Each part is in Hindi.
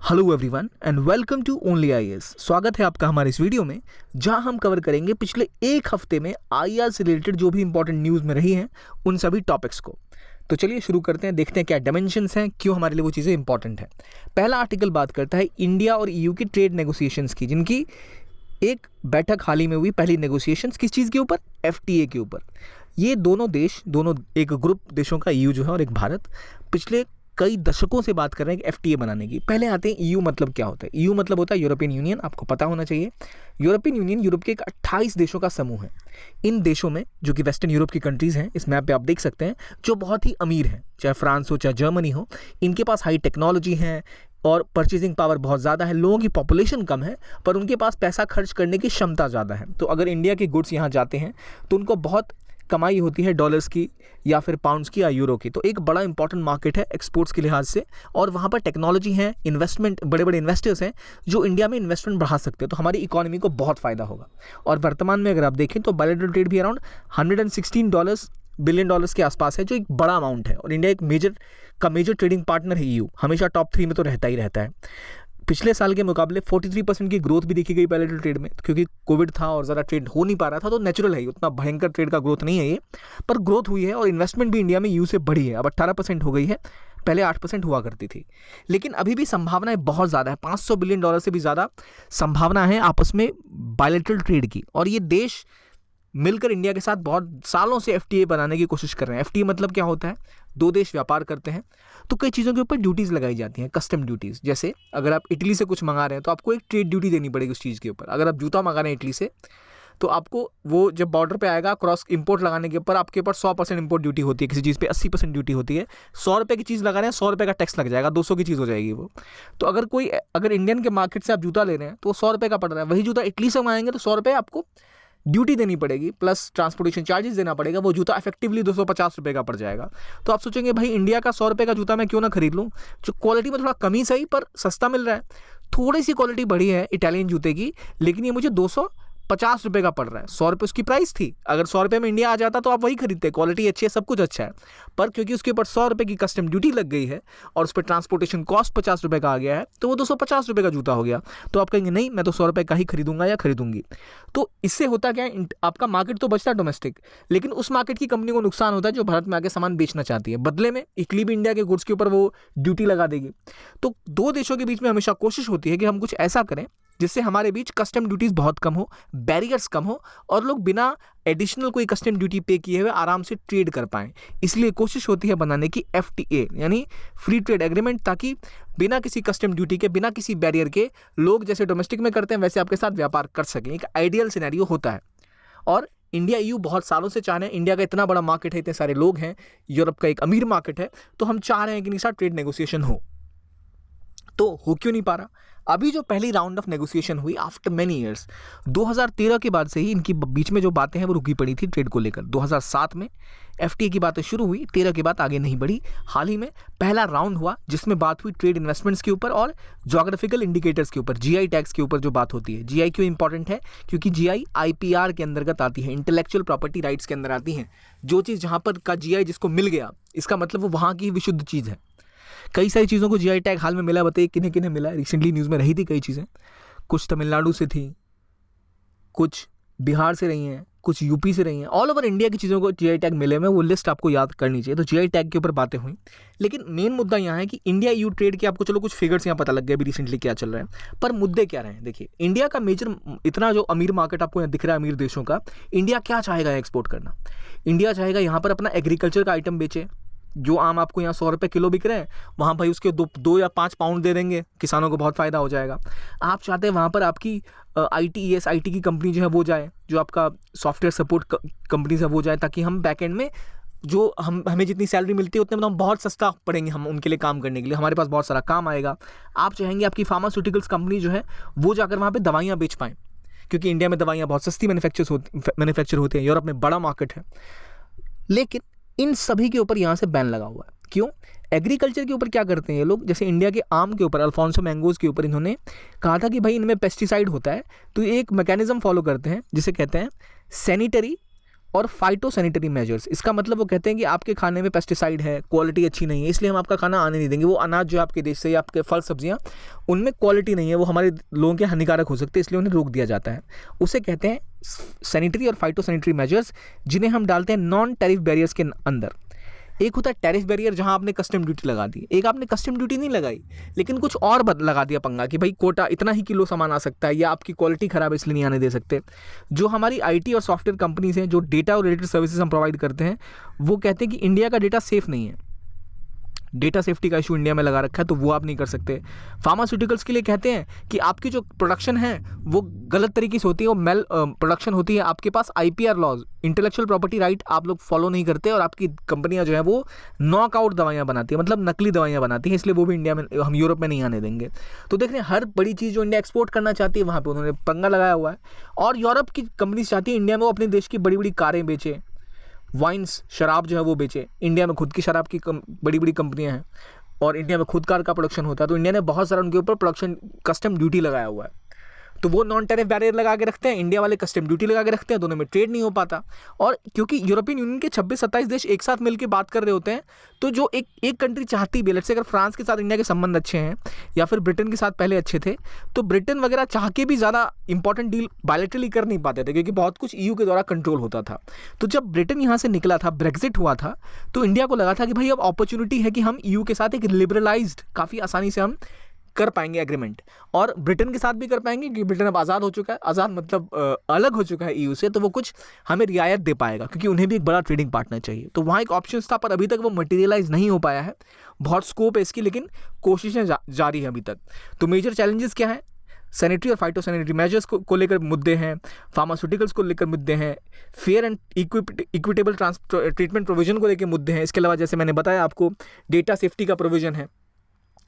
Hello everyone and welcome to only IAS. स्वागत है आपका हमारे इस वीडियो में, जहां हम कवर करेंगे पिछले एक हफ्ते में आईआर से रिलेटेड जो भी इंपॉर्टेंट न्यूज़ में रही हैं उन सभी टॉपिक्स को। तो चलिए शुरू करते हैं, देखते हैं क्या डायमेंशंस हैं, क्यों हमारे लिए वो चीज़ें इंपॉर्टेंट हैं। पहला आर्टिकल बात करता है इंडिया और ईयू की ट्रेड नेगोशिएशंस की, जिनकी एक बैठक हाल ही में हुई। पहली नेगोशिएशंस किस चीज़ के ऊपर? एफटीए के ऊपर। ये दोनों देश, एक ग्रुप देशों का ईयू जो है और एक भारत, पिछले कई दशकों से बात कर रहे हैं कि एफटीए बनाने की। पहले आते हैं ईयू मतलब क्या होता है। ईयू मतलब होता है यूरोपियन यूनियन, आपको पता होना चाहिए। यूरोपियन यूनियन यूरोप के एक 28 देशों का समूह है। इन देशों में, जो कि वेस्टर्न यूरोप की कंट्रीज़ हैं, इस मैप पे आप देख सकते हैं, जो बहुत ही अमीर हैं, चाहे फ्रांस हो चाहे जर्मनी हो, इनके पास हाई टेक्नोलॉजी है और परचेजिंग पावर बहुत ज़्यादा है। लोगों की पॉपुलेशन कम है पर उनके पास पैसा खर्च करने की क्षमता ज़्यादा है। तो अगर इंडिया के गुड्स यहाँ जाते हैं तो उनको बहुत कमाई होती है डॉलर्स की या फिर पाउंड्स की या यूरो की। तो एक बड़ा इंपॉर्टेंट मार्केट है एक्सपोर्ट्स के लिहाज से, और वहाँ पर टेक्नोलॉजी है, इन्वेस्टमेंट, बड़े बड़े इन्वेस्टर्स हैं जो इंडिया में इन्वेस्टमेंट बढ़ा सकते हैं। तो हमारी इकोनॉमी को बहुत फ़ायदा होगा। और वर्तमान में अगर आप देखें तो बायलैटरल ट्रेड भी अराउंड $116 बिलियन के आसपास है, जो एक बड़ा अमाउंट है। और इंडिया एक मेजर ट्रेडिंग पार्टनर है ईयू, हमेशा टॉप 3 में तो रहता ही रहता है। पिछले साल के मुकाबले 43% की ग्रोथ भी देखी गई बायलैटरल ट्रेड में, क्योंकि कोविड था और ज़रा ट्रेड हो नहीं पा रहा था, तो नेचुरल है, उतना भयंकर ट्रेड का ग्रोथ नहीं है ये, पर ग्रोथ हुई है। और इन्वेस्टमेंट भी इंडिया में ईयू से बढ़ी है, अब 18% हो गई है, पहले 8% हुआ करती थी। लेकिन अभी भी संभावनाएं बहुत ज़्यादा है, $500 बिलियन से भी ज़्यादा संभावना है आपस में बायलैटरल ट्रेड की। और ये देश मिलकर इंडिया के साथ बहुत सालों से एफटीए बनाने की कोशिश कर रहे हैं। एफटीए मतलब क्या होता है? दो देश व्यापार करते हैं तो कई चीज़ों के ऊपर ड्यूटीज़ लगाई जाती हैं, कस्टम ड्यूटीज़। जैसे अगर आप इटली से कुछ मंगा रहे हैं तो आपको एक ट्रेड ड्यूटी देनी पड़ेगी उस चीज़ के ऊपर। अगर आप जूता मंगा रहे हैं इटली से, तो आपको वो जब बॉर्डर पे आएगा, क्रॉस इंपोर्ट लगाने के ऊपर आपके ऊपर 100% इंपोर्ट ड्यूटी होती है, किसी चीज़ पे 80% ड्यूटी होती है। ₹100 की चीज़ लगा रहे हैं, ₹100 का टैक्स लग जाएगा, 200 की चीज़ हो जाएगी वो। तो अगर इंडियन के मार्केट से आप जूता ले रहे हैं तो वो ₹100 का पड़ रहा है। वही जूता इटली से मंगाएंगे तो ₹100 आपको ड्यूटी देनी पड़ेगी, प्लस ट्रांसपोर्टेशन चार्जेस देना पड़ेगा। वो जूता इफेक्टिवली ₹250 का पड़ जाएगा। तो आप सोचेंगे भाई इंडिया का ₹100 का जूता मैं क्यों ना खरीद लूँ, जो क्वालिटी में थोड़ा कमी सही पर सस्ता मिल रहा है। थोड़ी सी क्वालिटी बढ़ी है इटालियन जूते की, लेकिन ये मुझे ₹250 का पड़ रहा है। ₹100 उसकी प्राइस थी। अगर ₹100 में इंडिया आ जाता तो आप वही खरीदते, क्वालिटी अच्छी है, सब कुछ अच्छा है। पर क्योंकि उसके ऊपर ₹100 की कस्टम ड्यूटी लग गई है और उस पर ट्रांसपोर्टेशन कॉस्ट ₹50 का आ गया है, तो वो ₹250 का जूता हो गया। तो आप कहेंगे नहीं, मैं तो ₹100 का ही खरीदूंगा या खरीदूंगी। तो इससे होता क्या है, आपका मार्केट तो बचता है डोमेस्टिक, लेकिन उस मार्केट की कंपनी को नुकसान होता है जो भारत में आके सामान बेचना चाहती है। बदले में इटली भी इंडिया के गुड्स के ऊपर वो ड्यूटी लगा देगी। तो दो देशों के बीच में हमेशा कोशिश होती है कि हम कुछ ऐसा करें जिससे हमारे बीच कस्टम ड्यूटीज़ बहुत कम हो, बैरियर्स कम हो, और लोग बिना एडिशनल कोई कस्टम ड्यूटी पे किए हुए आराम से ट्रेड कर पाएं। इसलिए कोशिश होती है बनाने की एफटीए, यानी फ्री ट्रेड एग्रीमेंट, ताकि बिना किसी कस्टम ड्यूटी के, बिना किसी बैरियर के, लोग जैसे डोमेस्टिक में करते हैं वैसे आपके साथ व्यापार कर सकें। एक आइडियल सिनेरियो होता है। और इंडिया ईयू बहुत सालों से चाह रहे हैं, इंडिया का इतना बड़ा मार्केट है, इतने सारे लोग हैं, यूरोप का एक अमीर मार्केट है, तो हम चाह रहे हैं कि इनके साथ ट्रेड नेगोशिएशन हो। तो हो क्यों नहीं पा रहा? अभी जो पहली राउंड ऑफ नेगोशिएशन हुई आफ्टर मेनी ईयर्स, 2013 के बाद से ही इनकी बीच में जो बातें हैं वो रुकी पड़ी थी ट्रेड को लेकर। 2007 में एफटीए की बातें शुरू हुई, 13 के बाद आगे नहीं बढ़ी। हाल ही में पहला राउंड हुआ जिसमें बात हुई ट्रेड इन्वेस्टमेंट्स के ऊपर और जोग्राफिकल इंडिकेटर्स के ऊपर, जीआई टैग्स के ऊपर जो बात होती है। जीआई क्यों इंपॉर्टेंट है? क्योंकि जीआई आईपीआर के अंतर्गत आती है, इंटेलेक्चुअल प्रॉपर्टी राइट्स के अंदर आती हैं। जो चीज़ जहाँ पर का जीआई जिसको मिल गया, इसका मतलब वो वहाँ की विशुद्ध चीज़ है। कई सारी चीज़ों को जीआई टैग हाल में मिला, बताइए किन्हें किन्हें मिला है? रिसेंटली न्यूज़ में रही थी कई चीज़ें, कुछ तमिलनाडु से थी, कुछ बिहार से रही हैं, कुछ यूपी से रही हैं। ऑल ओवर इंडिया की चीज़ों को जीआई टैग मिले हुए, वो लिस्ट आपको याद करनी चाहिए। तो जीआई टैग के ऊपर बातें हुई, लेकिन मेन मुद्दा यहाँ है कि इंडिया ईयू ट्रेड के आपको चलो कुछ फिगर्स यहाँ पता लग गया अभी रिसेंटली क्या चल रहा है, पर मुद्दे क्या रहे हैं। देखिए, इंडिया का मेजर, इतना जो अमीर मार्केट आपको यहाँ दिख रहा है अमीर देशों का, इंडिया क्या चाहेगा एक्सपोर्ट करना? इंडिया चाहेगा यहाँ पर अपना एग्रीकल्चर का आइटम बेचे। जो आम आपको यहाँ ₹100 किलो बिक रहे हैं, वहाँ भाई उसके 2 या 5 पाउंड दे देंगे, किसानों को बहुत फ़ायदा हो जाएगा। आप चाहते हैं वहाँ पर आपकी आईटी की कंपनी जो है वो जाए, जो आपका सॉफ्टवेयर सपोर्ट कंपनीज है वो जाए, ताकि हम बैक एंड में जो हमें जितनी सैलरी मिलती है उतने में हम बहुत सस्ता पड़ेंगे हम उनके लिए काम करने के लिए, हमारे पास बहुत सारा काम आएगा। आप चाहेंगे आपकी फार्मास्यूटिकल्स कंपनी जो है वो जाकर वहाँ पर दवाइयाँ बेच पाएँ, क्योंकि इंडिया में दवाइयाँ बहुत सस्ती मैन्युफैक्चर होती हैं, यूरोप में बड़ा मार्केट है। लेकिन इन सभी के ऊपर यहाँ से बैन लगा हुआ है। क्यों? एग्रीकल्चर के ऊपर क्या करते हैं ये लोग? जैसे इंडिया के आम के ऊपर, अल्फांसो मैंगोज़ के ऊपर इन्होंने कहा था कि भाई इनमें पेस्टिसाइड होता है, तो ये एक मैकेनिज्म फॉलो करते हैं जिसे कहते हैं सैनिटरी और फाइटोसैनिटरी मेजर्स, इसका मतलब वो कहते हैं कि आपके खाने में पेस्टिसाइड है, क्वालिटी अच्छी नहीं है, इसलिए हम आपका खाना आने नहीं देंगे। वो अनाज जो आपके देश से या आपके फल सब्जियां, उनमें क्वालिटी नहीं है, वो हमारे लोगों के हानिकारक हो सकते हैं, इसलिए उन्हें रोक दिया जाता है। उसे कहते हैं सैनिटरी और फाइटोसैनिटरी मेजर्स, जिन्हें हम डालते हैं नॉन टैरिफ बैरियर्स के अंदर। एक होता है टैरिफ बैरियर, जहां आपने कस्टम ड्यूटी लगा दी। एक आपने कस्टम ड्यूटी नहीं लगाई, लेकिन कुछ और लगा दिया पंगा कि भाई कोटा इतना ही किलो सामान आ सकता है, या आपकी क्वालिटी खराब है इसलिए नहीं आने दे सकते। जो हमारी आईटी और सॉफ्टवेयर कंपनीज हैं, जो डेटा और रिलेटेड सर्विसेज हम प्रोवाइड करते हैं, वो कहते हैं कि इंडिया का डेटा सेफ नहीं है, डेटा सेफ्टी का इशू इंडिया में लगा रखा है, तो वो आप नहीं कर सकते। फार्मास्यूटिकल्स के लिए कहते हैं कि आपकी जो प्रोडक्शन है वो गलत तरीके से होती है, वो मेल प्रोडक्शन होती है, आपके पास IPR laws, intellectual property right आप लोग फॉलो नहीं करते, और आपकी कंपनियां जो है वो नॉकआउट दवाइयां बनाती है, मतलब नकली दवाइयां बनाती हैं, इसलिए वो भी इंडिया में, हम यूरोप में नहीं आने देंगे। तो देख रहे हैं, हर बड़ी चीज़ जो इंडिया एक्सपोर्ट करना चाहती है वहाँ पर उन्होंने पंगा लगाया हुआ है। और यूरोप की कंपनीज चाहती है इंडिया में वो अपने देश की बड़ी बड़ी कारें बेचे, वाइन्स, शराब जो है वो बेचे। इंडिया में खुद की शराब की बड़ी बड़ी कंपनियां हैं, और इंडिया में खुद कार का प्रोडक्शन होता है, तो इंडिया ने बहुत सारा उनके ऊपर प्रोडक्शन कस्टम ड्यूटी लगाया हुआ है। तो वो नॉन टैरिफ बैरियर लगा के रखते हैं, इंडिया वाले कस्टम ड्यूटी लगा के रखते हैं, दोनों में ट्रेड नहीं हो पाता। और क्योंकि यूरोपियन यूनियन के 26-27 देश एक साथ मिलकर बात कर रहे होते हैं, तो जो एक कंट्री चाहती भी, लेट्स से अगर फ्रांस के साथ इंडिया के संबंध अच्छे हैं, या फिर ब्रिटेन के साथ पहले अच्छे थे, तो ब्रिटेन वगैरह चाह के भी ज़्यादा इंपॉर्टेंट डील बायलैटरली कर नहीं पाते थे, क्योंकि बहुत कुछ ईयू के द्वारा कंट्रोल होता था। तो जब ब्रिटेन यहाँ से निकला था, ब्रेक्जिट हुआ था, तो इंडिया को लगा था कि भाई अब अपॉर्चुनिटी है कि हम ईयू के साथ एक लिबरलाइज्ड, काफ़ी आसानी से हम कर पाएंगे एग्रीमेंट, और ब्रिटेन के साथ भी कर पाएंगे, क्योंकि ब्रिटेन अब आज़ाद हो चुका है, आज़ाद मतलब अलग हो चुका है ईयू से, तो वो कुछ हमें रियायत दे पाएगा, क्योंकि उन्हें भी एक बड़ा ट्रेडिंग पार्टनर चाहिए। तो वहाँ एक ऑप्शन था, पर अभी तक वो मटेरियलाइज नहीं हो पाया है। बहुत स्कोप है इसकी, लेकिन कोशिशें जारी हैं अभी तक। तो मेजर चैलेंजेस क्या है? सैनिटरी और फाइटोसैनिटरी मेजर्स को लेकर मुद्दे हैं, फार्मास्यूटिकल्स को लेकर मुद्दे हैं, fair and equitable treatment provision को लेकर मुद्दे हैं। इसके अलावा जैसे मैंने बताया आपको, डेटा सेफ्टी का प्रोविजन है।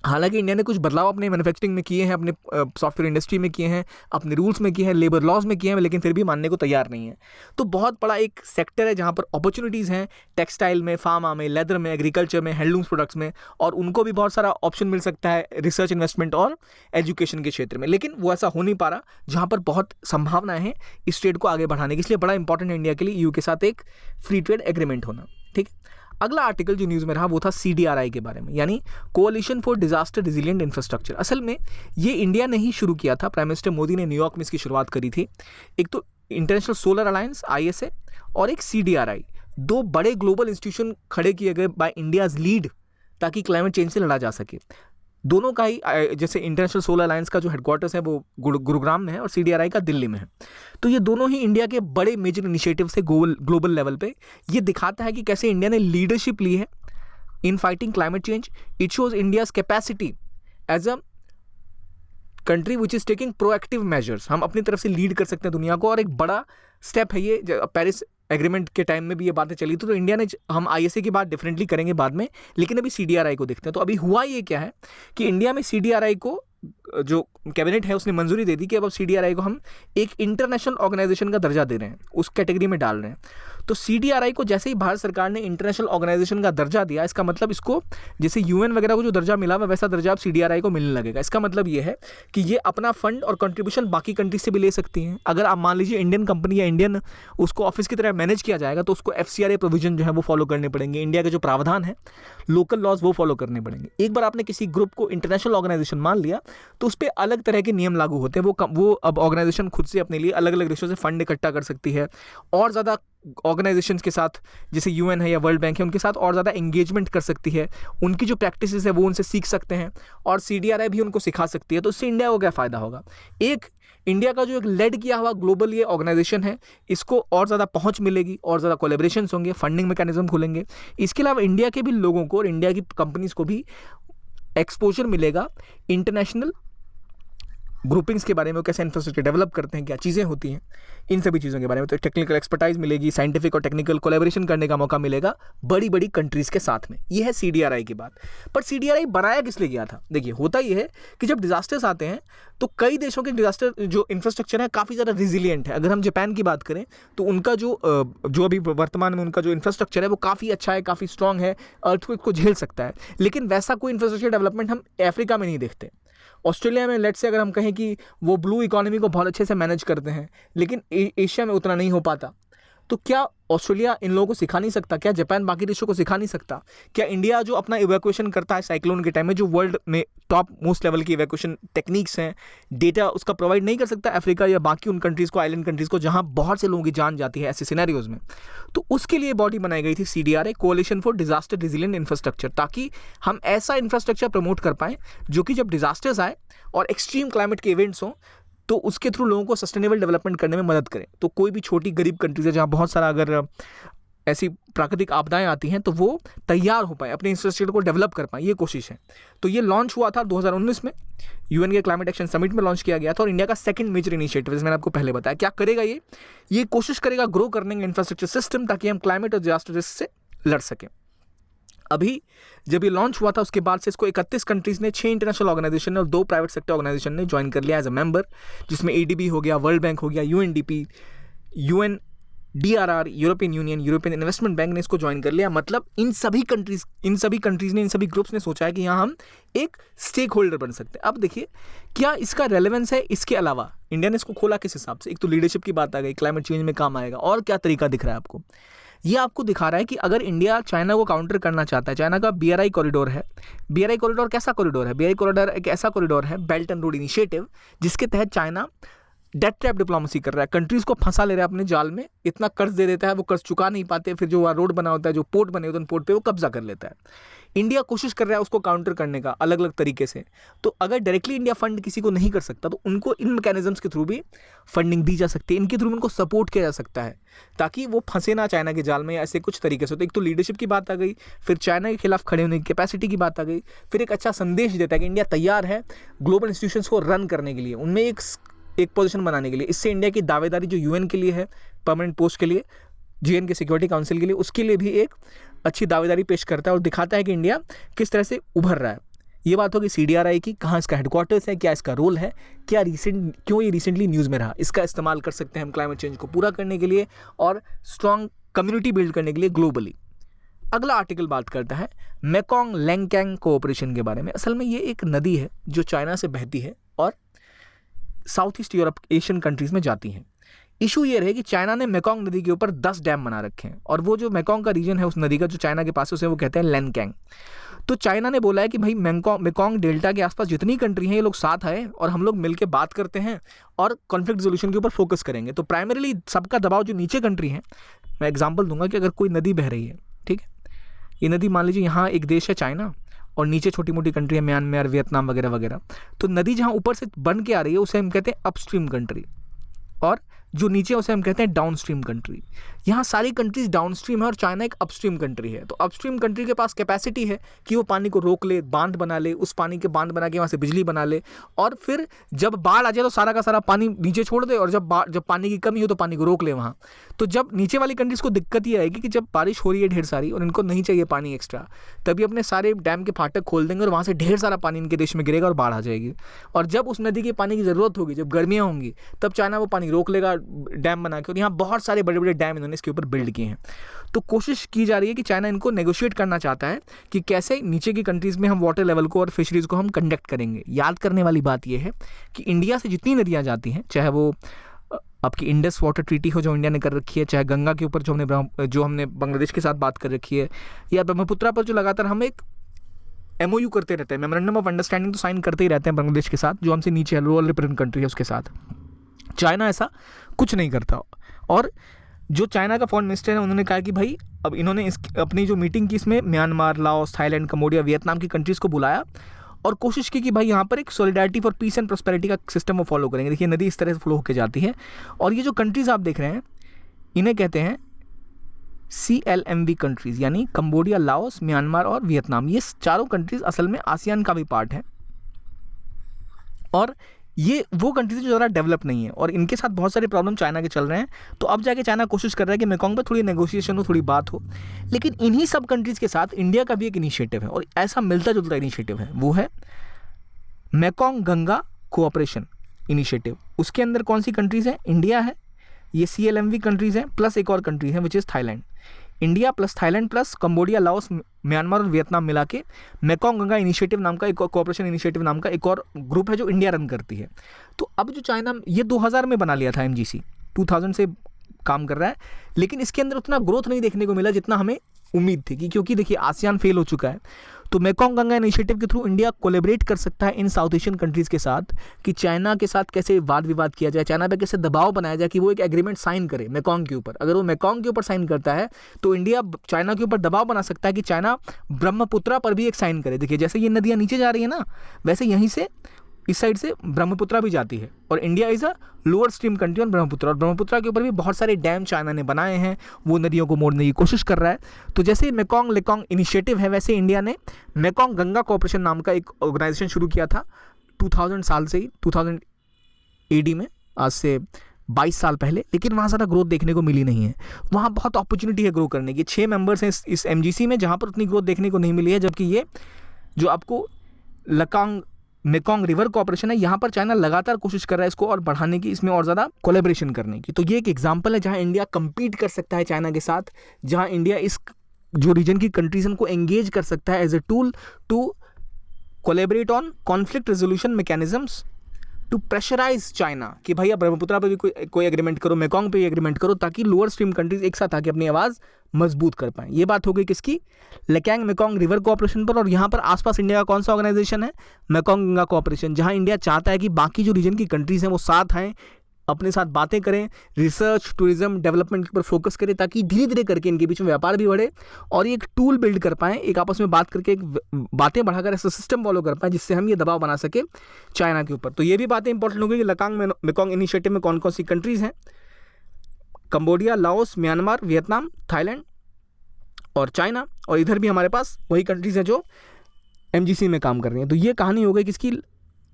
हालांकि इंडिया ने कुछ बदलाव अपने मैन्युफैक्चरिंग में किए हैं, अपने सॉफ्टवेयर इंडस्ट्री में किए हैं, अपने रूल्स में किए हैं, लेबर लॉज में किए हैं, लेकिन फिर भी मानने को तैयार नहीं है। तो बहुत बड़ा एक सेक्टर है जहां पर अपॉर्चुनिटीज़ हैं, टेक्सटाइल में, फार्मा में, लेदर में, एग्रीकल्चर में, हैंडलूम्स प्रोडक्ट्स में, और उनको भी बहुत सारा ऑप्शन मिल सकता है रिसर्च, इन्वेस्टमेंट और एजुकेशन के क्षेत्र में। लेकिन वो ऐसा हो नहीं पा रहा, जहाँ पर बहुत संभावनाएं हैं इस ट्रेड को आगे बढ़ाने की। इसलिए बड़ा इंपॉर्टेंट है इंडिया के लिए ईयू के साथ एक फ्री ट्रेड एग्रीमेंट होना। ठीक है, अगला आर्टिकल जो न्यूज़ में रहा वो था CDRI के बारे में, यानी कोalition फॉर डिजास्टर रिजिलिएंट इंफ्रास्ट्रक्चर। असल में ये इंडिया ने ही शुरू किया था, प्राइम मिनिस्टर मोदी ने न्यूयॉर्क में इसकी शुरुआत करी थी। एक तो इंटरनेशनल सोलर अलायंस ISA और एक CDRI, दो बड़े ग्लोबल इंस्टीट्यूशन खड़े किए गए बाय इंडियाज लीड, ताकि क्लाइमेट चेंज से लड़ा जा सके। दोनों का ही, जैसे इंटरनेशनल सोलर अलायंस का जो हेडक्वार्टर्स है वो गुरुग्राम में है, और CDRI का दिल्ली में है। तो ये दोनों ही इंडिया के बड़े मेजर इनिशिएटिव्स है ग्लोबल लेवल पे। ये दिखाता है कि कैसे इंडिया ने लीडरशिप ली है in fighting climate change. It shows India's capacity as a country which is taking proactive measures. हम अपनी तरफ से लीड कर सकते हैं दुनिया को, और एक बड़ा स्टेप है ये। पेरिस एग्रीमेंट के टाइम में भी ये बातें चली थी, तो इंडिया ने, हम ISA की बात डिफरेंटली करेंगे बाद में, लेकिन अभी CDRI को देखते हैं। तो अभी हुआ ये क्या है कि इंडिया में CDRI को, जो कैबिनेट है उसने मंजूरी दे दी कि अब CDRI को हम एक इंटरनेशनल ऑर्गेनाइजेशन का दर्जा दे रहे हैं, उस कैटेगरी में डाल रहे हैं। तो CDRI को जैसे ही भारत सरकार ने इंटरनेशनल ऑर्गेनाइजेशन का दर्जा दिया, इसका मतलब इसको जैसे UN वगैरह को जो दर्जा मिला वैसा दर्जा अब CDRI को मिलने लगेगा। इसका मतलब ये है कि ये अपना फंड और कंट्रीब्यूशन बाकी कंट्री से भी ले सकती हैं। अगर आप मान लीजिए इंडियन कंपनी या इंडियन उसको ऑफिस की तरह मैनेज किया जाएगा, तो उसको FCRA प्रोविजन जो है वो फॉलो करने पड़ेंगे, इंडिया के जो प्रावधान है, लोकल लॉज वो फॉलो करने पड़ेंगे। एक बार आपने किसी ग्रुप को इंटरनेशनल ऑर्गेनाइजेशन मान लिया, तो उस पर अलग तरह के नियम लागू होते हैं। वो अब ऑर्गेनाइजेशन खुद से अपने लिए अलग अलग देशों से फंड इकट्ठा कर सकती है, और ज़्यादा ऑर्गेनाइजेशंस के साथ, जैसे UN है या वर्ल्ड बैंक है, उनके साथ और ज़्यादा एंगेजमेंट कर सकती है। उनकी जो प्रैक्टिसेस है वो उनसे सीख सकते हैं, और CDRI भी उनको सिखा सकती है। तो इससे इंडिया को क्या फ़ायदा होगा? एक इंडिया का जो एक लेड किया हुआ ग्लोबल ये ऑर्गेनाइजेशन है, इसको और ज़्यादा पहुंच मिलेगी, और ज़्यादा कोलैबोरेशंस होंगे, फंडिंग मैकेनिज्म खुलेंगे। इसके अलावा इंडिया के भी लोगों को और इंडिया की कंपनीज को भी एक्सपोजर मिलेगा इंटरनेशनल ग्रुपिंग्स के बारे में, कैसे इंफ्रास्ट्रक्चर डेवलप करते हैं, क्या चीज़ें होती हैं, इन सभी चीज़ों के बारे में। तो टेक्निकल एक्सपर्टाइज मिलेगी, साइंटिफिक और टेक्निकल कोलैबोरेशन करने का मौका मिलेगा बड़ी बड़ी कंट्रीज़ के साथ में। ये है CDRI की बात। पर CDRI बनाया किस लिए गया था? देखिए, होता ये है कि जब डिजास्टर्स आते हैं तो कई देशों के डिजास्टर जो इंफ्रास्ट्रक्चर है काफ़ी ज़्यादा रिजिलियंट है। अगर हम जापान की बात करें तो उनका जो अभी वर्तमान में उनका जो इंफ्रास्ट्रक्चर है वो काफ़ी अच्छा है, काफ़ी स्ट्रॉन्ग है, अर्थक्वेक को झेल सकता है। लेकिन वैसा कोई इंफ्रास्ट्रक्चर डेवलपमेंट हम अफ्रीका में नहीं देखते। ऑस्ट्रेलिया में लेट्स से अगर हम कहें कि वो ब्लू इकोनॉमी को बहुत अच्छे से मैनेज करते हैं, लेकिन एशिया में उतना नहीं हो पाता। तो क्या ऑस्ट्रेलिया इन लोगों को सिखा नहीं सकता? क्या जापान बाकी देशों को सिखा नहीं सकता? क्या इंडिया जो अपना इवैक्यूएशन करता है साइक्लोन के टाइम में, जो वर्ल्ड में टॉप मोस्ट लेवल की इवैक्यूएशन टेक्निक्स हैं, डेटा उसका प्रोवाइड नहीं कर सकता अफ्रीका या बाकी उन कंट्रीज़ को, आइलैंड कंट्रीज़ को, जहां बहुत से लोगों की जान जाती है ऐसे सिनेरियोज में? तो उसके लिए बॉडी बनाई गई थी CDRI, coalition for disaster resilient infrastructure, ताकि हम ऐसा इंफ्रास्ट्रक्चर प्रमोट कर पाएं जो कि जब डिजास्टर्स आए और एक्सट्रीम क्लाइमेट के इवेंट्स हों तो उसके थ्रू लोगों को सस्टेनेबल डेवलपमेंट करने में मदद करें। तो कोई भी छोटी गरीब कंट्रीज है जहाँ बहुत सारा अगर ऐसी प्राकृतिक आपदाएं आती हैं तो वो तैयार हो पाए, अपने इंफ्रास्ट्रक्चर को डेवलप कर पाए, ये कोशिश है। तो ये लॉन्च हुआ था 2019 में, UN के क्लाइमेट एक्शन समिट में लॉन्च किया गया था और इंडिया का सेकंड मेजर इनिशिएटिव, मैंने आपको पहले बताया। क्या करेगा ये कोशिश करेगा ग्रो करने का इंफ्रास्ट्रक्चर सिस्टम, ताकि हम क्लाइमेट और डिजास्टर रिस्क से लड़ सकें। अभी जब ये लॉन्च हुआ था उसके बाद से इसको 31 कंट्रीज ने, 6 इंटरनेशनल ऑर्गेनाइजेशन ने और 2 प्राइवेट सेक्टर ऑर्गेनाइजेशन ने ज्वाइन कर लिया एज अ मेंबर, जिसमें ADB हो गया, वर्ल्ड बैंक हो गया, UNDP, UNDRR, European union, European investment bank ने इसको ज्वाइन कर लिया। मतलब इन सभी कंट्रीज ने, इन सभी ग्रुप्स ने सोचा है कि यहाँ हम एक स्टेक होल्डर बन सकते हैं। अब देखिए क्या इसका रेलेवेंस है। इसके अलावा इंडिया ने इसको खोला किस हिसाब से? एक तो लीडरशिप की बात आ गई, क्लाइमेट चेंज में काम आएगा, और क्या तरीका दिख रहा है आपको? ये आपको दिखा रहा है कि अगर इंडिया चाइना को काउंटर करना चाहता है, चाइना का BRI कॉरिडोर है। BRI कॉरिडोर कैसा कॉरिडोर है? BRI कॉरिडोर एक ऐसा कॉरिडोर है, बेल्ट एंड रोड इनिशिएटिव, जिसके तहत चाइना डेट ट्रैप डिप्लोमेसी कर रहा है, कंट्रीज को फंसा ले रहा है अपने जाल में, इतना कर्ज दे देता है, वो कर्ज चुका नहीं पाते, फिर जो रोड बना होता है, जो पोर्ट बने होते हैं, उन पोर्ट पे वो कब्जा कर लेता है। इंडिया कोशिश कर रहा है उसको काउंटर करने का अलग अलग तरीके से। तो अगर डायरेक्टली इंडिया फंड किसी को नहीं कर सकता तो उनको इन मैकेनिज्म्स के थ्रू भी फंडिंग दी जा सकती है, इनके थ्रू उनको सपोर्ट किया जा सकता है, ताकि वो फंसे ना चाइना के जाल में या ऐसे कुछ तरीके से। तो एक तो लीडरशिप की बात आ गई, फिर चाइना के खिलाफ खड़े होने की कैपेसिटी की बात आ गई, फिर एक अच्छा संदेश देता है कि इंडिया तैयार है ग्लोबल इंस्टीट्यूशंस को रन करने के लिए, उनमें एक पोजीशन बनाने के लिए। इससे इंडिया की दावेदारी जो UN के लिए है, परमानेंट पोस्ट के लिए, UN के सिक्योरिटी काउंसिल के लिए, उसके लिए भी एक अच्छी दावेदारी पेश करता है और दिखाता है कि इंडिया किस तरह से उभर रहा है। ये बात होगी CDRI की, कहाँ इसका हेडक्वार्टर्स है, क्या इसका रोल है, क्यों ये रिसेंटली न्यूज़ में रहा। इसका इस्तेमाल कर सकते हैं हम क्लाइमेट चेंज को पूरा करने के लिए और स्ट्रॉन्ग कम्युनिटी बिल्ड करने के लिए ग्लोबली। अगला आर्टिकल बात करता है मेकोंग लैंगकैंग कोऑपरेशन के बारे में। असल में ये एक नदी है जो चाइना से बहती है और south east Europe Asian countries में जाती हैं। इशू ये रहे कि चाइना ने मेकोंग नदी के ऊपर 10 डैम बना रखे हैं और वो जो मेकोंग का रीजन है उस नदी का जो चाइना के पास है उसे वो कहते हैं लैंगकैंग। तो चाइना ने बोला है कि भाई मेकोंग डेल्टा के आसपास जितनी कंट्री हैं ये लोग साथ आए और हम लोग मिलकर बात करते हैं और कॉन्फ्लिक्ट रेजोल्यूशन के ऊपर फोकस करेंगे। तो प्राइमरीली सबका दबाव जो नीचे कंट्री है, मैं एग्जाम्पल दूंगा कि अगर कोई नदी बह रही है, ठीक है, ये नदी मान लीजिए यहाँ एक देश है चाइना और नीचे छोटी मोटी कंट्री है म्यांमार, वियतनाम वगैरह वगैरह। तो नदी जहाँ ऊपर से बन के आ रही है उसे हम कहते हैं अपस्ट्रीम कंट्री और जो नीचे उसे हम कहते हैं डाउनस्ट्रीम कंट्री। यहाँ सारी कंट्रीज डाउनस्ट्रीम है और चाइना एक अपस्ट्रीम कंट्री है। तो अपस्ट्रीम कंट्री के पास कैपेसिटी है कि वो पानी को रोक ले, बांध बना ले, उस पानी के बांध बना के वहाँ से बिजली बना ले और फिर जब बाढ़ आ जाए तो सारा का सारा पानी नीचे छोड़ दे और जब पानी की कमी हो तो पानी को रोक ले वहाँ। तो जब नीचे वाली कंट्रीज को दिक्कत ये आएगी कि जब बारिश हो रही है ढेर सारी और इनको नहीं चाहिए पानी एक्स्ट्रा, तभी अपने सारे डैम के फाटक खोल देंगे और वहाँ से ढेर सारा पानी इनके देश में गिरेगा और बाढ़ आ जाएगी। और जब उस नदी के पानी की ज़रूरत होगी, जब गर्मियाँ होंगी, तब चाइना वो पानी रोक लेगा डैम बना के। और यहाँ बहुत सारे बड़े बड़े डैम इन्होंने इसके ऊपर बिल्ड किए हैं। तो कोशिश की जा रही है कि चाइना इनको नेगोशिएट करना चाहता है कि कैसे नीचे की कंट्रीज में हम वाटर लेवल को और फिशरीज को हम कंडक्ट करेंगे। याद करने वाली बात यह है कि इंडिया से जितनी नदियाँ जाती हैं, चाहे वो आपकी इंडस वाटर ट्रीटी हो जो इंडिया ने कर रखी है, चाहे गंगा के ऊपर जो हमने बांग्लादेश के साथ बात कर रखी है, या ब्रह्मपुत्रा पर जो लगातार हम एक MOU करते रहते हैं, मेमोरेंडम ऑफ अंडरस्टैंडिंग तो साइन करते ही रहते हैं बांग्लादेश के साथ, जो हमसे नीचे लोअर रिप्रेजेंट कंट्री है उसके साथ। चाइना ऐसा कुछ नहीं करता। और जो चाइना का फॉरेन मिनिस्टर है उन्होंने कहा कि भाई अब इन्होंने अपनी जो मीटिंग की इसमें Myanmar, Laos, Thailand, Cambodia, Vietnam की कंट्रीज़ को बुलाया और कोशिश की कि भाई यहाँ पर एक solidarity for piece and prosperity का सिस्टम वो फॉलो करेंगे। देखिए नदी इस तरह से फ्लो होकर जाती है और ये जो कंट्रीज़ आप देख रहे हैं इन्हें कहते हैं CLMV कंट्रीज़, यानी कंबोडिया, लाओस, म्यांमार और वियतनाम। ये चारों कंट्रीज़ असल में आसियान का भी पार्ट है और ये वो कंट्रीज जो ज़्यादा डेवलप नहीं है और इनके साथ बहुत सारे प्रॉब्लम चाइना के चल रहे हैं। तो अब जाके चाइना कोशिश कर रहा है कि मेकोंग पे थोड़ी नेगोशिएशन हो, थोड़ी बात हो। लेकिन इन्हीं सब कंट्रीज़ के साथ इंडिया का भी एक इनिशिएटिव है और ऐसा मिलता जुलता इनिशिएटिव है, वो है मेकोंग गंगा कोऑपरेशन इनिशिएटिव। उसके अंदर कौन सी कंट्रीज़ हैं? इंडिया है, ये CLMV कंट्रीज़ हैं, प्लस एक और कंट्री है which is Thailand. India plus Thailand plus Cambodia, Laos, Myanmar और वियतनाम मिला के मेकोंग गंगा इनिशिएटिव नाम का एक कोऑपरेशन इनिशिएटिव नाम का एक और ग्रुप है जो इंडिया रन करती है। तो अब जो चाइना ये 2000 में बना लिया था MGC, 2000 से काम कर रहा है, लेकिन इसके अंदर उतना ग्रोथ नहीं देखने को मिला जितना हमें उम्मीद थी क्योंकि देखिए आसियान फेल हो चुका है। तो मेकॉन्ग गंगा इनिशिएटिव के थ्रू इंडिया कोलेबरेट कर सकता है इन साउथ एशियन कंट्रीज़ के साथ कि चाइना के साथ कैसे वाद विवाद किया जाए, चाइना पे कैसे दबाव बनाया जाए कि वो एक एग्रीमेंट साइन करे मेकॉन्ग के ऊपर। अगर वो मेकॉन्ग के ऊपर साइन करता है तो इंडिया चाइना के ऊपर दबाव बना सकता है कि चाइना ब्रह्मपुत्रा पर भी एक साइन करे। देखिए जैसे ये नदियाँ नीचे जा रही है ना, वैसे यहीं से इस साइड से ब्रह्मपुत्रा भी जाती है और India is a lower stream country on Brahmaputra, और ब्रह्मपुत्रा के ऊपर भी बहुत सारे डैम चाइना ने बनाए हैं, वो नदियों को मोड़ने की कोशिश कर रहा है। तो जैसे मेकॉन्ग लेकॉन्ग इनिशिएटिव है, वैसे इंडिया ने मेकॉन्ग गंगा कोऑपरेशन नाम का एक ऑर्गेनाइजेशन शुरू किया था 2000 साल से ही, 2000 AD में, आज से 22 साल पहले। लेकिन वहाँ ज़्यादा ग्रोथ देखने को मिली नहीं है। वहाँ बहुत अपॉर्चुनिटी है ग्रो करने की। 6 मेंबर्स हैं इस MGC में, जहाँ पर उतनी ग्रोथ देखने को नहीं मिली है, जबकि ये जो आपको मेकॉन्ग रिवर कोऑपरेशन है, यहाँ पर चाइना लगातार कोशिश कर रहा है इसको और बढ़ाने की, इसमें और ज़्यादा कोलैबोरेशन करने की। तो ये एक एग्जांपल है जहाँ इंडिया compete कर सकता है चाइना के साथ, जहाँ इंडिया इस जो रीजन की कंट्रीज को एंगेज कर सकता है as a tool to collaborate on conflict resolution mechanisms to pressurise China कि भाई आप ब्रह्मपुत्रा पे भी कोई एग्रीमेंट करो, मेकॉन्ग पे एग्रीमेंट करो, ताकि लोअर स्ट्रीम कंट्रीज एक साथ आके अपनी आवाज़ मजबूत कर पाएं। ये बात हो गई किसकी, लेकैंग मेकॉन्ग रिवर कोऑपरेशन पर। और यहाँ पर आसपास इंडिया का कौन सा ऑर्गेनाइजेशन है, मेकॉन्ग गंगा कोऑपरेशन, जहाँ इंडिया चाहता है कि बाकी जो रीजन की कंट्रीज हैं वो साथ आएँ, अपने साथ बातें करें, रिसर्च टूरिज्म डेवलपमेंट के ऊपर फोकस करें, ताकि धीरे धीरे करके इनके बीच में व्यापार भी बढ़े और ये एक टूल बिल्ड कर पाएँ, एक आपस में बात करके एक बातें बढ़ाकर ऐसा सिस्टम फॉलो कर पाएँ जिससे हम ये दबाव बना सके चाइना के ऊपर। तो ये भी बातें इंपॉर्टेंट हो गई कि लेकैंग मेकॉन्ग इनिशिएटिव में कौन कौन सी कंट्रीज़ हैं, Cambodia, Laos, Myanmar, Vietnam, Thailand और चाइना, और इधर भी हमारे पास वही कंट्रीज़ हैं जो MGC में काम कर रही हैं। तो ये कहानी हो गई किसकी,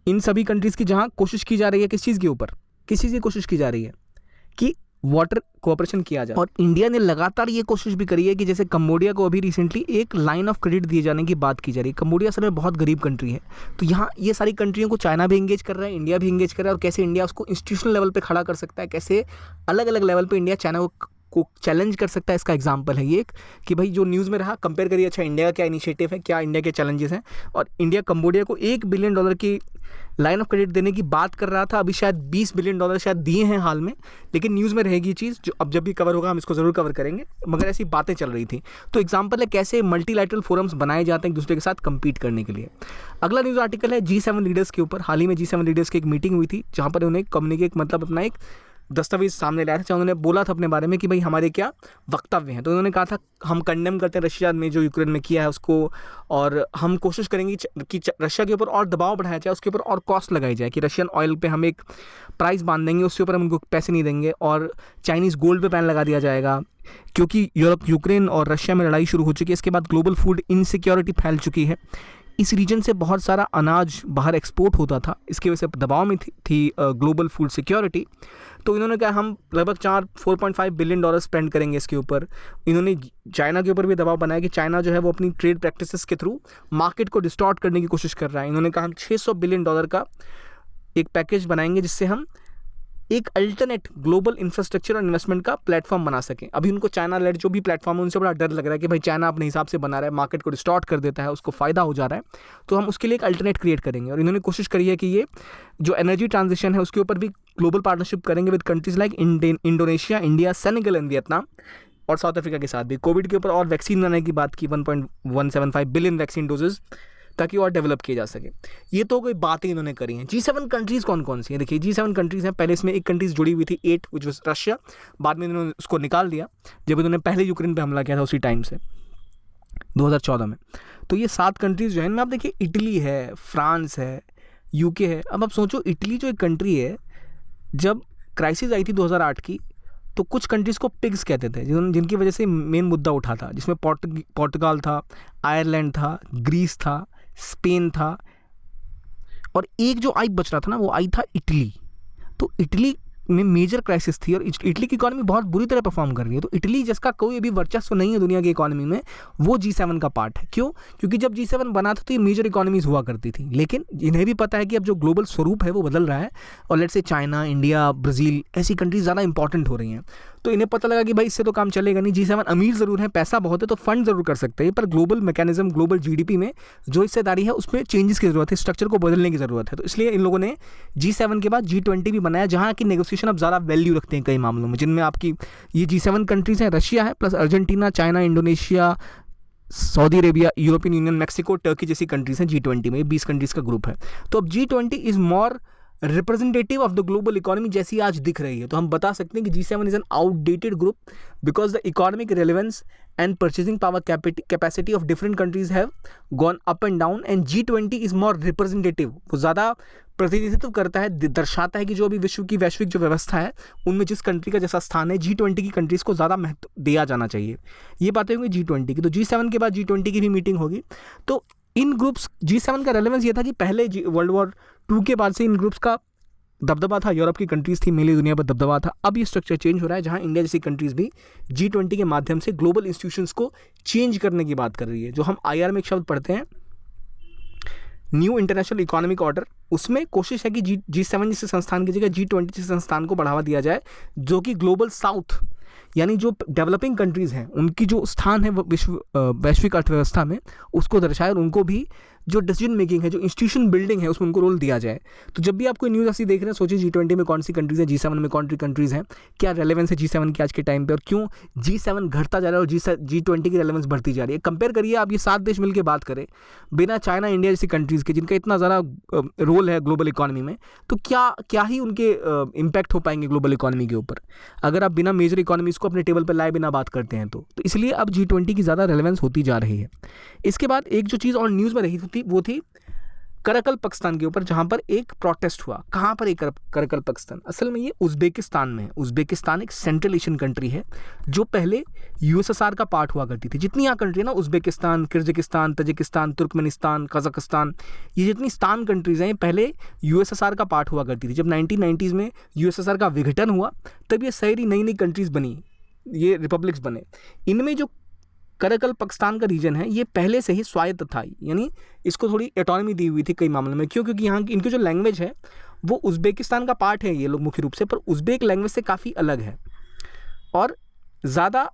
इन सभी कंट्रीज़ की, जहाँ कोशिश की जा रही है किस चीज़ के ऊपर, किस चीज़ की कोशिश की जा रही है कि वाटर कोऑपरेशन किया जाए। और इंडिया ने लगातार ये कोशिश भी करी है कि जैसे कंबोडिया को अभी रिसेंटली एक लाइन ऑफ क्रेडिट दिए जाने की बात की जा रही है। कंबोडिया असल में बहुत गरीब कंट्री है, तो यहाँ ये सारी कंट्रियों को चाइना भी एंगेज कर रहा है, इंडिया भी एंगेज कर रहा है, और कैसे इंडिया उसको इंस्टीट्यूशनल लेवल पे खड़ा कर सकता है, कैसे अलग अलग लेवल पे इंडिया चाइना को चैलेंज कर सकता है। इसका एग्जांपल है ये एक कि भाई जो न्यूज़ में रहा, कंपेयर करिए अच्छा इंडिया का क्या इनिशिएटिव है, क्या इंडिया के चैलेंजेस हैं। और इंडिया कंबोडिया को $1 बिलियन की लाइन ऑफ क्रेडिट देने की बात कर रहा था, अभी शायद $20 बिलियन शायद दिए हैं हाल में, लेकिन न्यूज़ में रहेगी चीज़, जो अब जब भी कवर होगा हम इसको ज़रूर कवर करेंगे, मगर ऐसी बातें चल रही थी। तो एग्जांपल है कैसे मल्टीलैटरल फोरम्स बनाए जाते हैं एक दूसरे के साथ कम्पीट करने के लिए। अगला न्यूज़ आर्टिकल है G7 लीडर्स के ऊपर। हाल ही में G7 लीडर्स की एक मीटिंग हुई थी, जहाँ पर उन्हें कम्युनिकेट मतलब अपना एक दस्तावेज सामने लाया था, जहाँ उन्होंने बोला था अपने बारे में कि भाई हमारे क्या वक्तव्य हैं। तो उन्होंने कहा था हम कंडेम करते हैं रशिया ने जो यूक्रेन में किया है उसको, और हम कोशिश करेंगे कि रशिया के ऊपर और दबाव बढ़ाया जाए, उसके ऊपर और कॉस्ट लगाई जाए, कि रशियन ऑयल पे हम एक प्राइस बांध देंगे, उसके ऊपर हम उनको पैसे नहीं देंगे, और चाइनीज़ गोल्ड पे बैन लगा दिया जाएगा, क्योंकि यूक्रेन और रशिया में लड़ाई शुरू हो चुकी है। इसके बाद ग्लोबल फूड इनसिक्योरिटी फैल चुकी है, इस रीजन से बहुत सारा अनाज बाहर एक्सपोर्ट होता था, इसकी वजह से दबाव में थी ग्लोबल फूड सिक्योरिटी। तो इन्होंने कहा हम लगभग 4.5 बिलियन स्पेंड करेंगे इसके ऊपर। इन्होंने चाइना के ऊपर भी दबाव बनाया कि चाइना जो है वो अपनी ट्रेड प्रैक्टिसेस के थ्रू मार्केट को डिस्टॉर्ट करने की कोशिश कर रहा है। इन्होंने कहा हम $600 बिलियन का एक पैकेज बनाएंगे जिससे हम एक अल्टरनेट ग्लोबल इंफ्रास्ट्रक्चर और इन्वेस्टमेंट का प्लेटफॉर्म बना सकें। अभी उनको चाइना लेड जो भी प्लेटफॉर्म है उनसे बड़ा डर लग रहा है कि भाई चाइना अपने हिसाब से बना रहा है, मार्केट को डिस्टॉर्ट कर देता है, उसको फ़ायदा हो जा रहा है, तो हम उसके लिए एक अल्टरनेट क्रिएट करेंगे। और इन्होंने कोशिश करी है कि ये जो एनर्जी ट्रांजिशन है उसके ऊपर भी ग्लोबल पार्टनरशिप करेंगे with countries like Indonesia, India, Senegal and Vietnam और साउथ अफ्रीका के साथ भी। कोविड के ऊपर और वैक्सीन बनाने की बात की, 1.175 बिलियन वैक्सीन डोजेज, ताकि और डेवलप किए जा सके। ये तो कोई बातें इन्होंने करी हैं। G7 कंट्रीज़ कौन कौन सी हैं, देखिए G7 कंट्रीज़ हैं। पहले इसमें एक कंट्रीज़ जुड़ी हुई थी 8 विच वाज रशिया, बाद में इन्होंने उसको निकाल दिया जब इन्होंने पहले यूक्रेन पे हमला किया था उसी टाइम से 2014 में। तो ये 7 कंट्रीज़ जो है इनमें आप देखिए इटली है, फ्रांस है, UK है। अब आप सोचो इटली जो एक कंट्री है, जब क्राइसिस आई थी 2008 की, तो कुछ कंट्रीज़ को पिग्स कहते थे, जिनकी वजह से मेन मुद्दा उठा था, जिसमें पोर्टुगाल था, आयरलैंड था, ग्रीस था, स्पेन था, और एक जो आई बच रहा था ना वो आई था इटली। तो इटली में मेजर क्राइसिस थी और इटली की इकॉनमी बहुत बुरी तरह परफॉर्म कर रही है। तो इटली जिसका कोई अभी वर्चस्व नहीं है दुनिया की इकॉनमी में, वो G7 का पार्ट है। क्यों? क्योंकि जब G7 बना था तो ये मेजर इकॉनमीज हुआ करती थी, लेकिन इन्हें भी पता है कि अब जो ग्लोबल स्वरूप है वो बदल रहा है, और let's say China, India, Brazil ऐसी कंट्रीज ज़्यादा इंपॉर्टेंट हो रही हैं। तो इन्हें पता लगा कि भाई इससे तो काम चलेगा नहीं, G7 अमीर ज़रूर है, पैसा बहुत है, तो फंड ज़रूर कर सकते हैं, पर ग्लोबल मैकेनिज्म, ग्लोबल GDP में जो हिस्सेदारी है उसमें चेंजेस की ज़रूरत है, स्ट्रक्चर को बदलने की ज़रूरत है। तो इसलिए इन लोगों ने G7 के बाद G20 भी बनाया, जहाँ की नेगोशिएशन अब ज़्यादा वैल्यू रखते हैं कई मामलों में, जिनमें आपकी ये G7 कंट्रीज़ हैं, रशिया है plus Argentina, China, Indonesia, Saudi Arabia, European union, Mexico, Turkey जैसी कंट्रीज़ हैं G20 में, 20 कंट्रीज़ का ग्रुप है। तो अब G20 is more representative of the global economy जैसी आज दिख रही है। तो हम बता सकते हैं कि G7 is an outdated group because the economic relevance and purchasing power capacity of different countries have gone up and down, and G20 is more representative, वो ज़्यादा प्रतिनिधित्व करता है, दर्शाता है कि जो अभी विश्व की वैश्विक जो व्यवस्था है उनमें जिस कंट्री का जैसा स्थान है, G20 की कंट्रीज़ को ज़्यादा महत्व दिया जाना चाहिए। ये बातें होंगी G20 की। तो G7 के बाद G20 की भी मीटिंग होगी। तो इन ग्रुप्स, G7 का रेलेवेंस ये था कि पहले वर्ल्ड वॉर 2 के बाद से इन ग्रुप्स का दबदबा था, यूरोप की कंट्रीज़ थी, मेनली दुनिया पर दबदबा था। अब ये स्ट्रक्चर चेंज हो रहा है, जहां इंडिया जैसी कंट्रीज़ भी G20 के माध्यम से ग्लोबल इंस्टीट्यूशंस को चेंज करने की बात कर रही है। जो हम IR में एक शब्द पढ़ते हैं, न्यू इंटरनेशनल इकोनॉमिक ऑर्डर, उसमें कोशिश है कि G7 जैसे संस्थान की जगह G20 जैसे संस्थान को बढ़ावा दिया जाए, जो कि ग्लोबल साउथ यानी जो डेवलपिंग कंट्रीज़ हैं उनकी जो स्थान है वैश्विक अर्थव्यवस्था में उसको दर्शाए, और उनको भी जो डिसीजन मेकिंग है, जो इंस्टीट्यूशन बिल्डिंग है, उसमें उनको रोल दिया जाए। तो जब भी आप कोई न्यूज़ ऐसी देख रहे हैं, सोचिए G20 में कौन सी कंट्रीज़ हैं, G7 में कौन सी कंट्रीज़ हैं, क्या रेलेवेंस है G7 की आज के टाइम पे, और क्यों G7 घटता जा रहा है और G20 की रेलेवेंस बढ़ती जा रही है। कंपेयर करिए आप, ये 7 देश मिलकर बात करें बिना चाइना, इंडिया जैसी कंट्रीज़ के, जिनका इतना ज़्यादा रोल है ग्लोबल इकोनॉमी में, तो क्या ही उनके इम्पैक्ट हो पाएंगे ग्लोबल इकोनॉमी के ऊपर, अगर आप बिना मेजर इकोनॉमीज़ को अपने टेबल पर लाए बिना बात करते हैं। तो इसलिए अब G20 की ज़्यादा रेलेवेंस होती जा रही है। इसके बाद एक जो चीज़ और न्यूज़ में रही थी वो थी करकल पाकिस्तान के ऊपर, जहां पर एक प्रोटेस्ट हुआ। कहां पर एक करकल पाकिस्तान, असल में ये उज़्बेकिस्तान में है। उज़्बेकिस्तान एक सेंट्रल एशियन कंट्री है जो पहले USSR का पार्ट हुआ करती थी। जितनी यहाँ कंट्री है ना, Uzbekistan, Kyrgyzstan, Tajikistan, Turkmenistan, Kazakhstan, ये जितनी स्तान कंट्रीज़ हैं, ये पहले USSR का पार्ट हुआ करती थी। जब 1990s में USSR का विघटन हुआ, तब ये सारी नई नई कंट्रीज़ बनी, ये रिपब्लिक्स बने। इनमें जो करकल पाकिस्तान का रीजन है, ये पहले से ही स्वायत्त था, यानी इसको थोड़ी ऑटोनॉमी दी हुई थी कई मामलों में। क्यों? क्योंकि यहाँ की इनकी जो लैंग्वेज है वो उज़्बेकिस्तान का पार्ट है ये लोग मुख्य रूप से, पर उज़्बेक लैंग्वेज से काफ़ी अलग है और ज़्यादा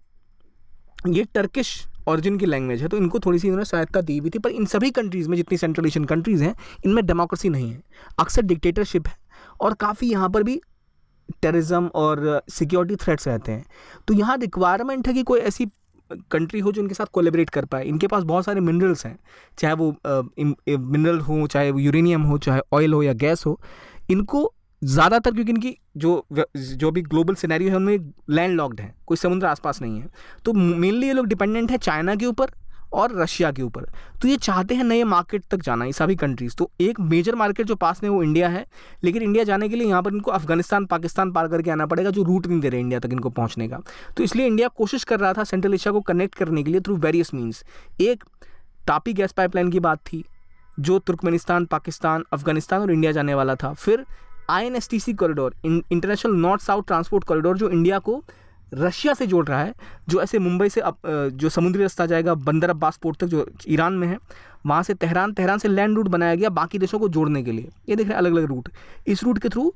ये टर्किश ऑरिजिन की लैंग्वेज है, तो इनको थोड़ी सी इन्होंने स्वायत्तता दी हुई थी। पर इन सभी कंट्रीज़ में, जितनी सेंट्रल एशियन कंट्रीज़ हैं, इनमें डेमोक्रेसी नहीं है, अक्सर डिक्टेटरशिप है, और काफ़ी यहाँ पर भी टेररिज्म और सिक्योरिटी थ्रेट्स रहते हैं। तो यहाँ रिक्वायरमेंट है कि कोई ऐसी कंट्री हो जो इनके साथ कोलेबरेट कर पाए। इनके पास बहुत सारे मिनरल्स हैं, चाहे वो मिनरल हो, चाहे वो यूरेनियम हो, चाहे ऑयल हो या गैस हो, इनको ज़्यादातर, क्योंकि इनकी जो भी ग्लोबल सिनेरियो है उनमें लैंड लॉक्ड है, कोई समुद्र आसपास नहीं है, तो मेनली ये लोग डिपेंडेंट है चाइना के ऊपर और रशिया के ऊपर। तो ये चाहते हैं नए मार्केट तक जाना, ये सभी कंट्रीज़। तो एक मेजर मार्केट जो पास में वो इंडिया है, लेकिन इंडिया जाने के लिए यहाँ पर इनको अफगानिस्तान, पाकिस्तान पार करके आना पड़ेगा, जो रूट नहीं दे रहे इंडिया तक इनको पहुँचने का। तो इसलिए इंडिया कोशिश कर रहा था सेंट्रल एशिया को कनेक्ट करने के लिए थ्रू वेरियस मीन्स। एक तापी गैस पाइपलाइन की बात थी, जो तुर्कमेनिस्तान, पाकिस्तान, अफगानिस्तान और इंडिया जाने वाला था। फिर INSTC corridor, international north south transport corridor, जो इंडिया को रशिया से जोड़ रहा है, जो ऐसे मुंबई से जो समुद्री रास्ता जाएगा बंदर अब्बास पोर्ट तक, जो ईरान में है, वहाँ से तेहरान से लैंड रूट बनाया गया बाकी देशों को जोड़ने के लिए। ये देख रहे हैं अलग अलग रूट। इस रूट के थ्रू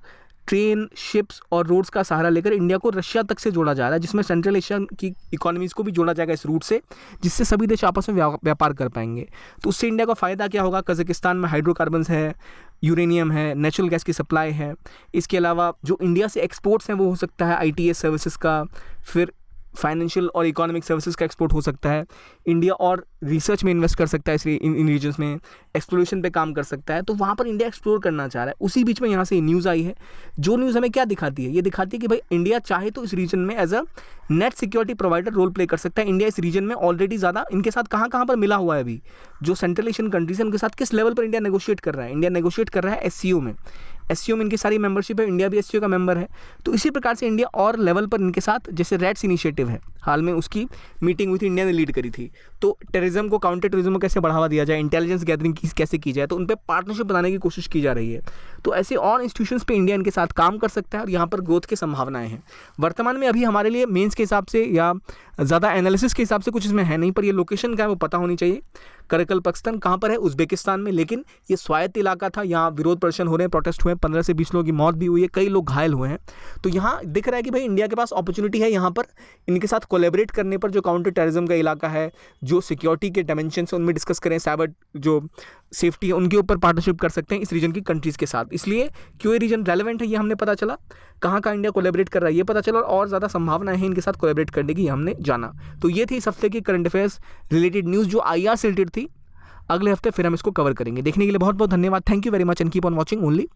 ट्रेन, शिप्स और रोड्स का सहारा लेकर इंडिया को रशिया तक से जोड़ा जा रहा है, जिसमें सेंट्रल एशिया की इकोनॉमीज़ को भी जोड़ा जाएगा इस रूट से, जिससे सभी देश आपस में व्यापार कर पाएंगे। तो उससे इंडिया को फ़ायदा क्या होगा? कजाकिस्तान में हाइड्रोकार्बन्स है, यूरेनियम है, नेचुरल गैस की सप्लाई है। इसके अलावा जो इंडिया से एक्सपोर्ट्स हैं वो हो सकता है ITS सर्विसेज का, फिर फाइनेंशियल और इकोनॉमिक सर्विसेज का एक्सपोर्ट हो सकता है। इंडिया और रिसर्च में इन्वेस्ट कर सकता है इसलिए इन रीजन्स में, एक्सप्लोरेशन पे काम कर सकता है। तो वहाँ पर इंडिया एक्सप्लोर करना चाह रहा है। उसी बीच में यहाँ से न्यूज़ आई है, जो न्यूज़ हमें क्या दिखाती है? ये दिखाती है कि भाई इंडिया चाहे तो इस रीजन में as a net security provider role play कर सकता है। इंडिया इस रीजन में ऑलरेडी ज़्यादा इनके साथ कहाँ पर मिला हुआ है अभी, जो सेंट्रल एशियन कंट्रीज है उनके साथ किस लेवल पर इंडिया नेगोशिएट कर रहा है? इंडिया नेगोशिएट कर रहा है SCO में। SCO में इनकी सारी मेंबरशिप है, इंडिया भी SCO का मेंबर है। तो इसी प्रकार से इंडिया और लेवल पर इनके साथ, जैसे रेड्स इनिशिएटिव है, हाल में उसकी मीटिंग हुई थी, इंडिया ने लीड करी थी। तो टेररिज्म को, काउंटर टेररिज्म को कैसे बढ़ावा दिया जाए, इंटेलिजेंस गैदरिंग कैसे की जाए, तो उन पर पार्टनरशिप बनाने की कोशिश की जा रही है। तो ऐसे और इंस्टीट्यूशंस पे इंडिया इनके साथ काम कर सकता है और यहाँ पर ग्रोथ की संभावनाएं हैं। वर्तमान में अभी हमारे लिए मेंस के हिसाब से या ज़्यादा एनालिसिस के हिसाब से कुछ इसमें है नहीं, पर ये लोकेशन क्या है वो पता होनी चाहिए। करगिल पाकिस्तान कहाँ पर है? उज्बेकिस्तान में। लेकिन ये स्वायत्त इलाका था, यहाँ विरोध प्रदर्शन हो रहे हैं, प्रोटेस्ट हुए हैं, 15 से 20 लोगों की मौत भी हुई है, कई लोग घायल हुए हैं। तो यहाँ दिख रहा है कि भाई इंडिया के पास अपॉर्चुनिटी है यहाँ पर इनके साथ कोलैबोरेट करने पर। जो काउंटर टेररिज्म का इलाका है, जो सिक्योरिटी के डायमेंशन है उनमें डिस्कस करें, साइबर जो सेफ्टी है उनके ऊपर पार्टनरशिप कर सकते हैं इस रीजन की कंट्रीज़ के साथ। इसलिए क्यों ये रीजन रेलेवेंट है ये हमने पता चला, कहाँ कहाँ इंडिया कोलैबोरेट कर रहा है ये पता चला, और ज़्यादा संभावनाएं हैं इनके साथ कोलैबोरेट करने की, हमने जाना। तो ये थी इस हफ्ते की करंट अफेयर्स रिलेटेड न्यूज़ जो IR से रिलेटेड थी। अगले हफ्ते फिर हम इसको कवर करेंगे। देखने के लिए बहुत बहुत धन्यवाद। Thank you very much and keep on watching only.